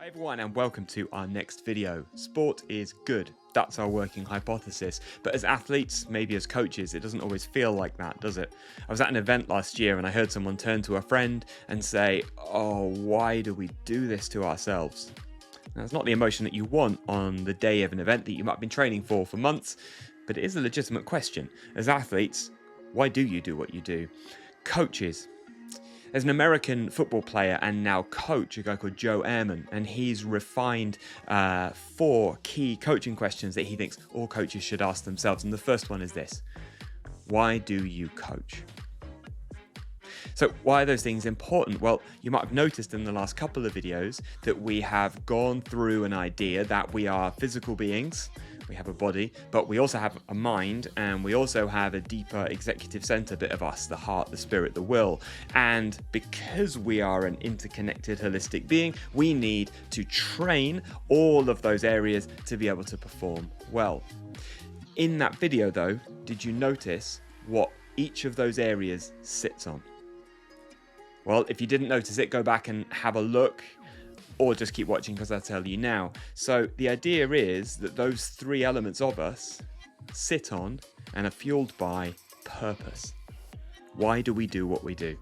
Hi everyone and welcome to our next video. Sport is good. That's our working hypothesis. But as athletes, maybe as coaches, it doesn't always feel like that, does it? I was at an event last year and I heard someone turn to a friend and say, "Oh, why do we do this to ourselves?" Now, it's not the emotion that you want on the day of an event that you might have been training for months, but it is a legitimate question. As athletes, why do you do what you do? Coaches. There's an American football player and now coach, a guy called Joe Ehrmann, and he's refined 4 key coaching questions that he thinks all coaches should ask themselves. And the first one is this: why do you coach? So why are those things important? Well, you might have noticed in the last couple of videos that we have gone through an idea that we are physical beings. We have a body, but we also have a mind, and we also have a deeper executive center bit of us, the heart, the spirit, the will. And because we are an interconnected, holistic being, we need to train all of those areas to be able to perform well. In that video though, did you notice what each of those areas sits on? Well, if you didn't notice it, go back and have a look, or just keep watching because I'll tell you now. So the idea is that those 3 elements of us sit on and are fueled by purpose. Why do we do what we do?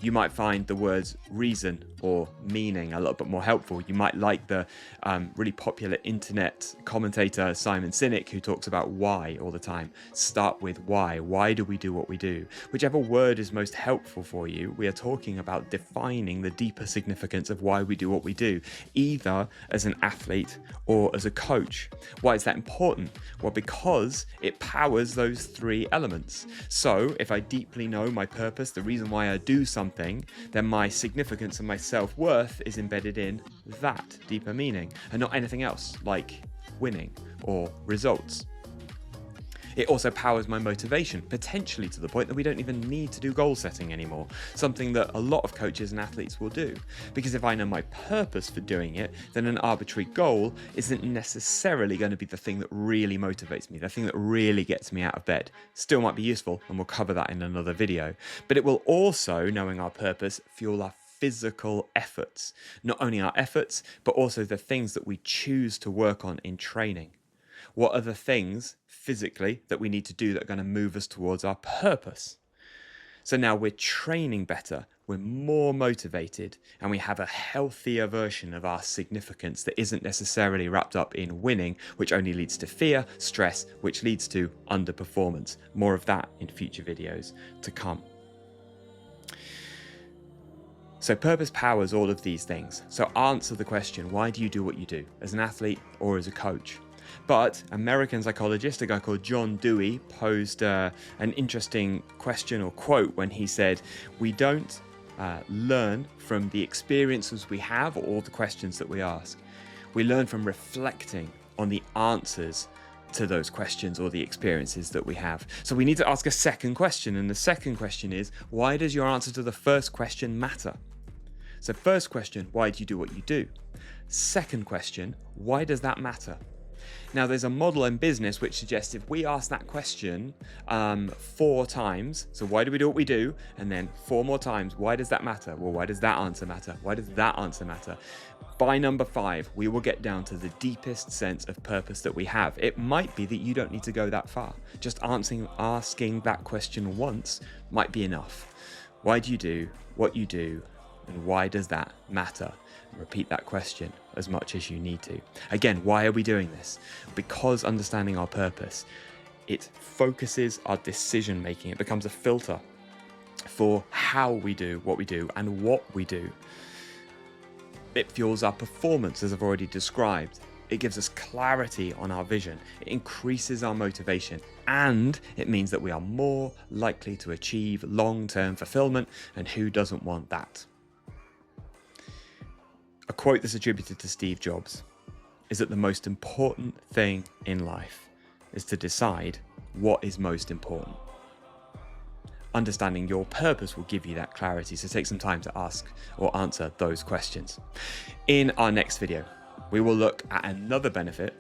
You might find the words reason or meaning a little bit more helpful. You might like the really popular internet commentator Simon Sinek, who talks about why all the time. Start with why. Why do we do what we do? Whichever word is most helpful for you, we are talking about defining the deeper significance of why we do what we do, either as an athlete or as a coach. Why is that important? Well, because it powers those 3 elements. So if I deeply know my purpose, the reason why I do something, then my significance and my self-worth is embedded in that deeper meaning and not anything else like winning or results. It also powers my motivation, potentially to the point that we don't even need to do goal setting anymore, something that a lot of coaches and athletes will do. Because if I know my purpose for doing it, then an arbitrary goal isn't necessarily going to be the thing that really motivates me, the thing that really gets me out of bed. Still might be useful, and we'll cover that in another video. But it will also, knowing our purpose, fuel our physical efforts. Not only our efforts, but also the things that we choose to work on in training. What are the things physically that we need to do that are going to move us towards our purpose? So now we're training better, we're more motivated, and we have a healthier version of our significance that isn't necessarily wrapped up in winning, which only leads to fear, stress, which leads to underperformance. More of that in future videos to come. So purpose powers all of these things. So answer the question, why do you do what you do, as an athlete or as a coach? But American psychologist, a guy called John Dewey, posed an interesting question or quote when he said, "We don't learn from the experiences we have or the questions that we ask. We learn from reflecting on the answers to those questions or the experiences that we have." So we need to ask a second question, and the second question is, why does your answer to the first question matter? So first question, why do you do what you do? Second question, why does that matter? Now, there's a model in business which suggests if we ask that question 4 times, so why do we do what we do? And then 4 more times, why does that matter? Well, why does that answer matter? Why does that answer matter? By number 5, we will get down to the deepest sense of purpose that we have. It might be that you don't need to go that far. Just asking that question once might be enough. Why do you do what you do? And why does that matter? Repeat that question as much as you need to. Again, why are we doing this? Because understanding our purpose, it focuses our decision making. It becomes a filter for how we do what we do and what we do. It fuels our performance, as I've already described. It gives us clarity on our vision. It increases our motivation, and it means that we are more likely to achieve long-term fulfillment, and who doesn't want that? A quote that's attributed to Steve Jobs is that the most important thing in life is to decide what is most important. Understanding your purpose will give you that clarity, so take some time to ask or answer those questions. In our next video, we will look at another benefit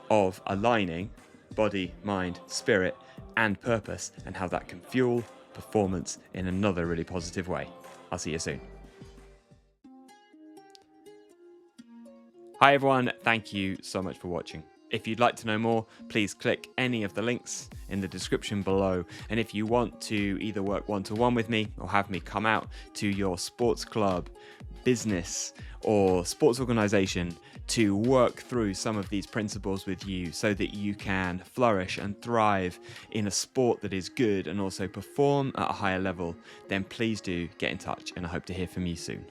of aligning body, mind, spirit, and purpose, and how that can fuel performance in another really positive way. I'll see you soon. Hi everyone, thank you so much for watching. If you'd like to know more, please click any of the links in the description below. And if you want to either work one-to-one with me or have me come out to your sports club, business, or sports organization to work through some of these principles with you so that you can flourish and thrive in a sport that is good and also perform at a higher level, then please do get in touch, and I hope to hear from you soon.